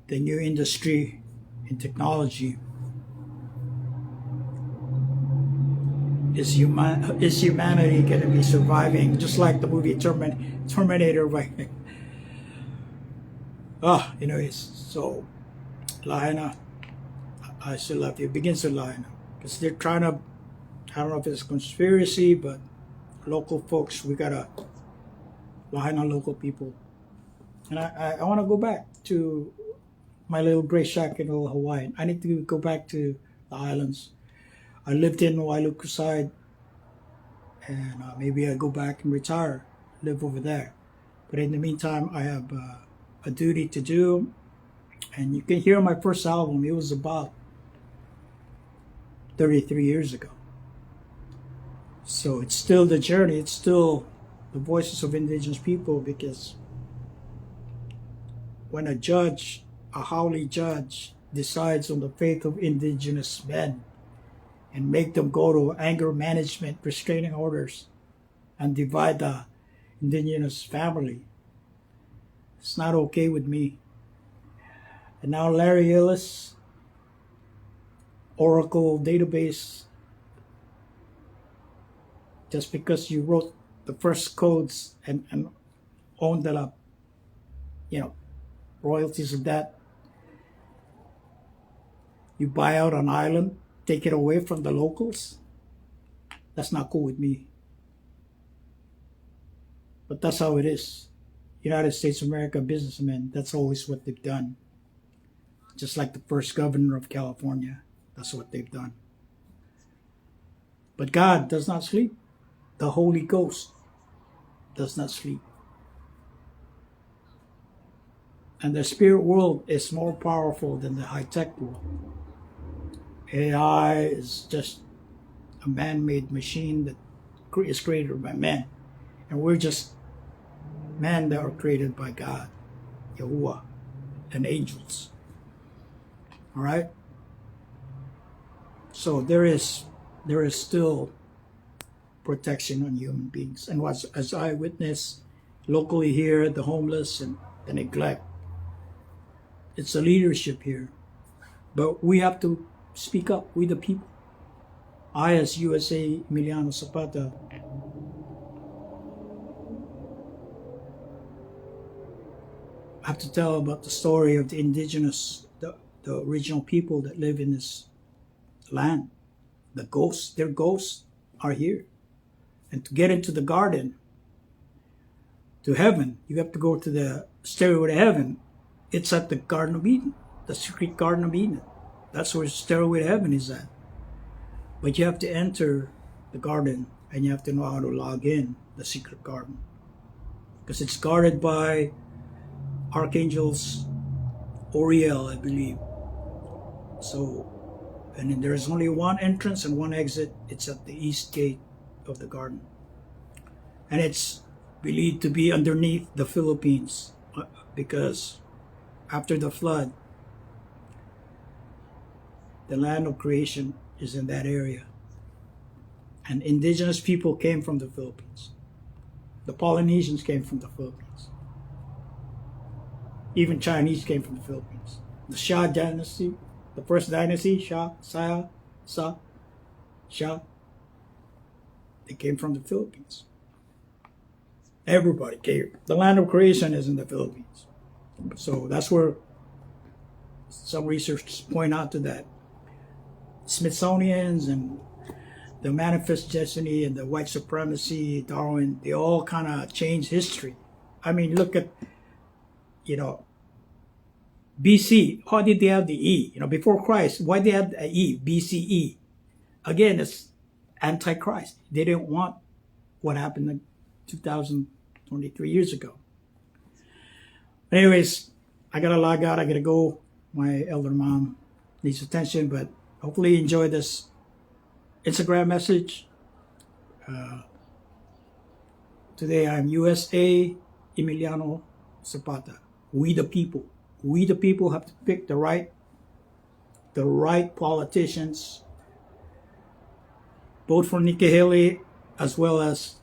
the new industry in technology, is humanity going to be surviving just like the movie Terminator? Right? Anyways, so Lahaina, I still love you. It begins with Lahaina because they're trying to, I don't know if it's a conspiracy, but local folks, we gotta Lahaina local people. And I want to go back to my little gray shack in little Hawaii. I need to go back to the islands. I lived in Wailuku side, and maybe I go back and retire, live over there. But in the meantime, I have a duty to do. And you can hear my first album. It was about 33 years ago. So it's still the journey. It's still the voices of indigenous people, because when a haole judge, decides on the fate of indigenous men and make them go to anger management, restraining orders, and divide the indigenous family, It's not okay with me. And now Larry Ellis, Oracle database, just because you wrote the first codes and owned the, royalties of that, you buy out an island, take it away from the locals. That's not cool with me. But that's how it is. United States of America businessmen, that's always what they've done. Just like the first governor of California, that's what they've done. But God does not sleep. The Holy Ghost does not sleep. And the spirit world is more powerful than the high-tech world. AI is just a man-made machine that is created by men. And we're just men that are created by God, Yahuwah, and angels. All right? So there is still protection on human beings. And as I witness locally here, the homeless and the neglect, it's a leadership here. But we have to speak up, we the people. I, as USA Emiliano Zapata, have to tell about the story of the indigenous, the original people that live in this land. The ghosts, their ghosts are here. And to get into the garden, to heaven, you have to go to the stairway to heaven. It's at the Garden of Eden, the secret Garden of Eden. That's where the stairway to heaven is at. But you have to enter the garden and you have to know how to log in the secret garden. Because it's guarded by archangels, Uriel, I believe. So, and then there's only one entrance and one exit. It's at the east gate of the garden. And it's believed to be underneath the Philippines because after the flood, the land of creation is in that area. And indigenous people came from the Philippines. The Polynesians came from the Philippines. Even Chinese came from the Philippines. The Shah dynasty, the first dynasty, Shah, they came from the Philippines. Everybody came. The land of creation is in the Philippines. So that's where some researchers point out to that. Smithsonians and the Manifest Destiny and the white supremacy, Darwin, they all kind of changed history. I mean, look at, BC, how did they have the E? Before Christ, why they had an E, BCE? Again, it's Antichrist. They didn't want what happened 2023 years ago. Anyways, I gotta log out, I gotta go. My elder mom needs attention, but hopefully you enjoy this Instagram message. Today I'm USA Emiliano Zapata. We the people. We the people have to pick the right politicians. Vote for Nikki Haley as well as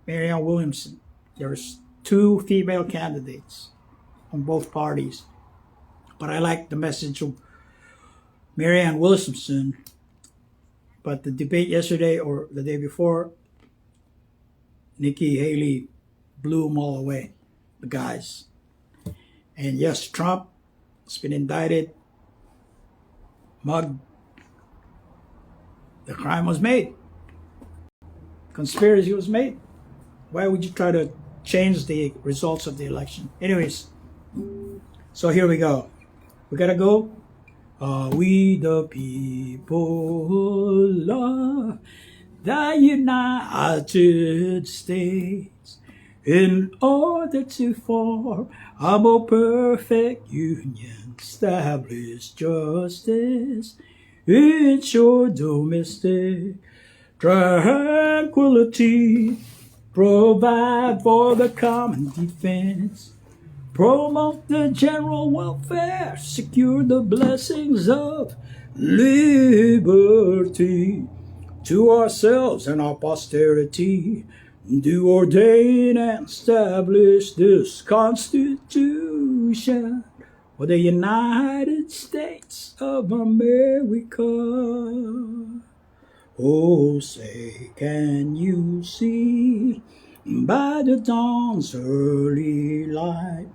Marianne Williamson. There's 2 female candidates on both parties. But I like the message of Marianne Williamson. But the debate yesterday or the day before, Nikki Haley blew them all away, the guys. And yes, Trump has been indicted, mugged. The crime was made. Conspiracy was made. Why would you try to change the results of the election? Anyways, so here we go. We gotta go. We the people of the United States, in order to form a more perfect union, establish justice, ensure domestic tranquility, provide for the common defense, promote the general welfare, secure the blessings of liberty to ourselves and our posterity. do ordain and establish this Constitution for the United States of America. Oh, say, can you see by the dawn's early light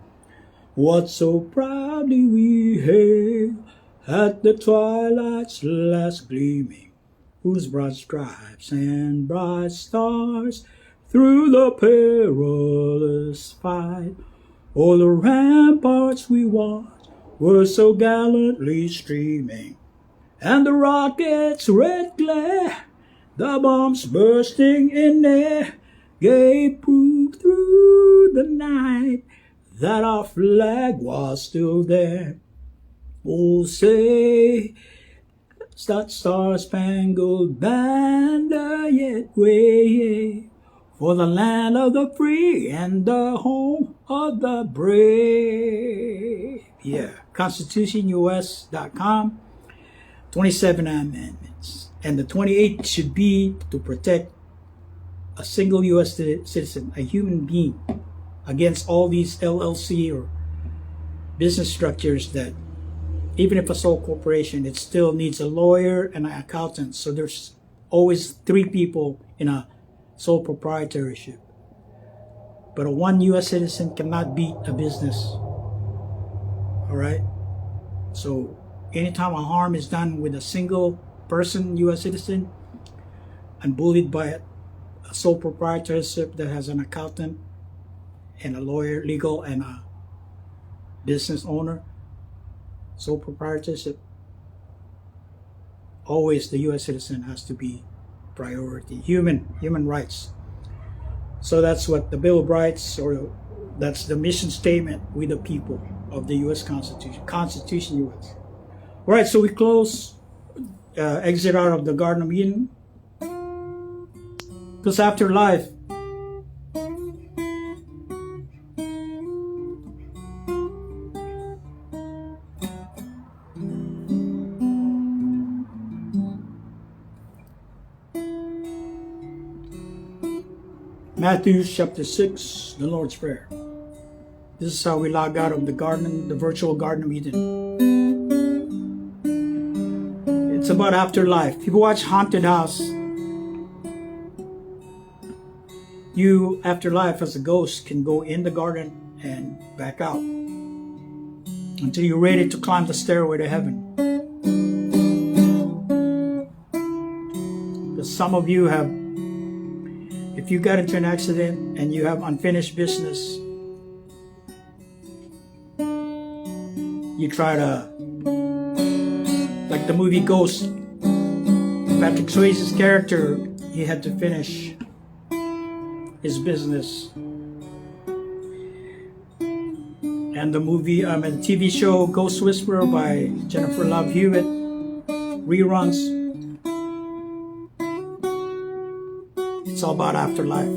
what so proudly we hailed at the twilight's last gleaming, whose broad stripes and bright stars through the perilous fight o'er the ramparts we watched were so gallantly streaming, and the rockets' red glare, the bombs bursting in air, gave proof through the night that our flag was still there. Oh, say, that star-spangled banner yet wave for the land of the free and the home of the brave. Yeah, ConstitutionUS.com, 27 amendments. And the 28th should be to protect a single U.S. citizen, a human being, against all these LLC or business structures that, even if a sole corporation, it still needs a lawyer and an accountant. So there's always 3 people in a sole proprietorship. But a one U.S. citizen cannot beat a business. All right? So anytime a harm is done with a single person, U.S. citizen, and bullied by a sole proprietorship that has an accountant and a lawyer, legal, and a business owner, sole proprietorship, always the U.S. citizen has to be priority. Human rights. So that's what the Bill of Rights, or that's the mission statement, we the people of the U.S. Constitution U.S. All right, so we close, exit out of the Garden of Eden, because after life, Matthew chapter 6, the Lord's Prayer. This is how we log out of the garden, the virtual Garden of Eden. It's about afterlife. People watch Haunted House. You, after life, as a ghost, can go in the garden and back out until you're ready to climb the stairway to heaven. Because some of you have, if you got into an accident and you have unfinished business, you try to, like the movie Ghost, Patrick Swayze's character, he had to finish his business. And the movie, the TV show Ghost Whisperer by Jennifer Love Hewitt, reruns. It's all about afterlife.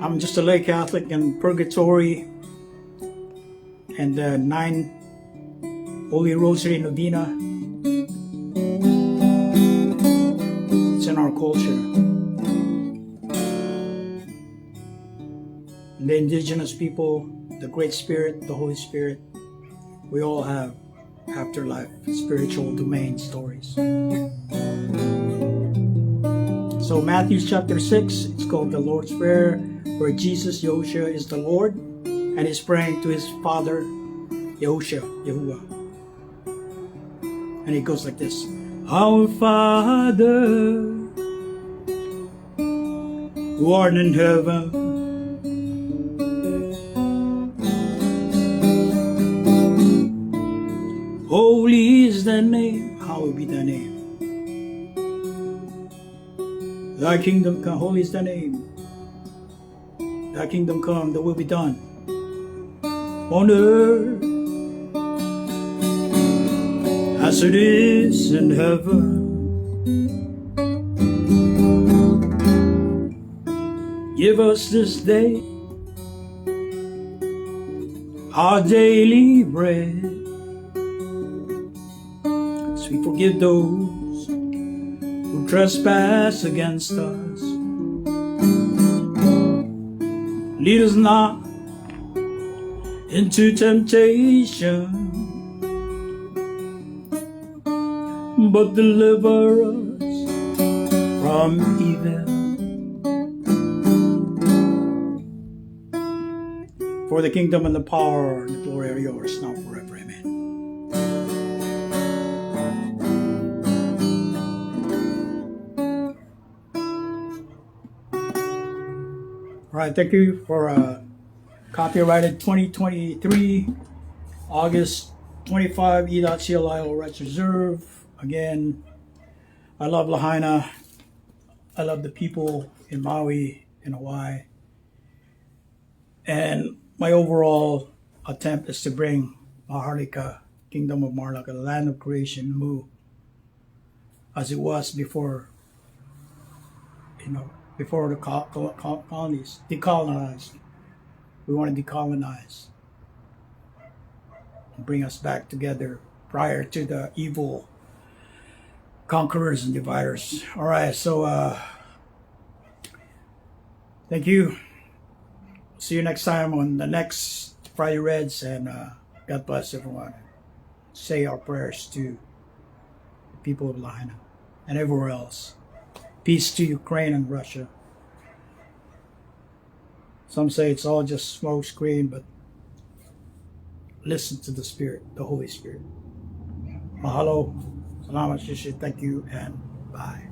I'm just a lay Catholic, and purgatory and the 9 Holy Rosary Novena, it's in our culture. And the indigenous people, the Great Spirit, the Holy Spirit, we all have afterlife, spiritual domain stories. So Matthew chapter 6, it's called the Lord's Prayer, where Jesus, Yahushua, is the Lord, and he's praying to his Father, Yahuwah. And it goes like this. Our Father, who art in heaven, holy is thy name, hallowed be thy name. Thy kingdom come, holy is thy name. Thy kingdom come, thy will be done on earth as it is in heaven. Give us this day our daily bread, as we forgive those who trespass against us. Lead us not into temptation, but deliver us from evil. For the kingdom and the power and the glory are yours now forever. Amen. All right, thank you for copyrighted 2023, August 25, e.CELi All Rights Reserved. Again, I love Lahaina. I love the people in Maui, in Hawaii. And my overall attempt is to bring Maharlika, Kingdom of Marlaka, the land of creation, Mu, as it was before, before the colonies decolonized. We want to decolonize and bring us back together prior to the evil conquerors and dividers. All right, so thank you. See you next time on the next Friday Reds, and God bless everyone. Say our prayers to the people of Lahaina and everywhere else. Peace to Ukraine and Russia. Some say it's all just smoke screen, but listen to the Spirit, the Holy Spirit. Mahalo, salamat, thank you, and bye.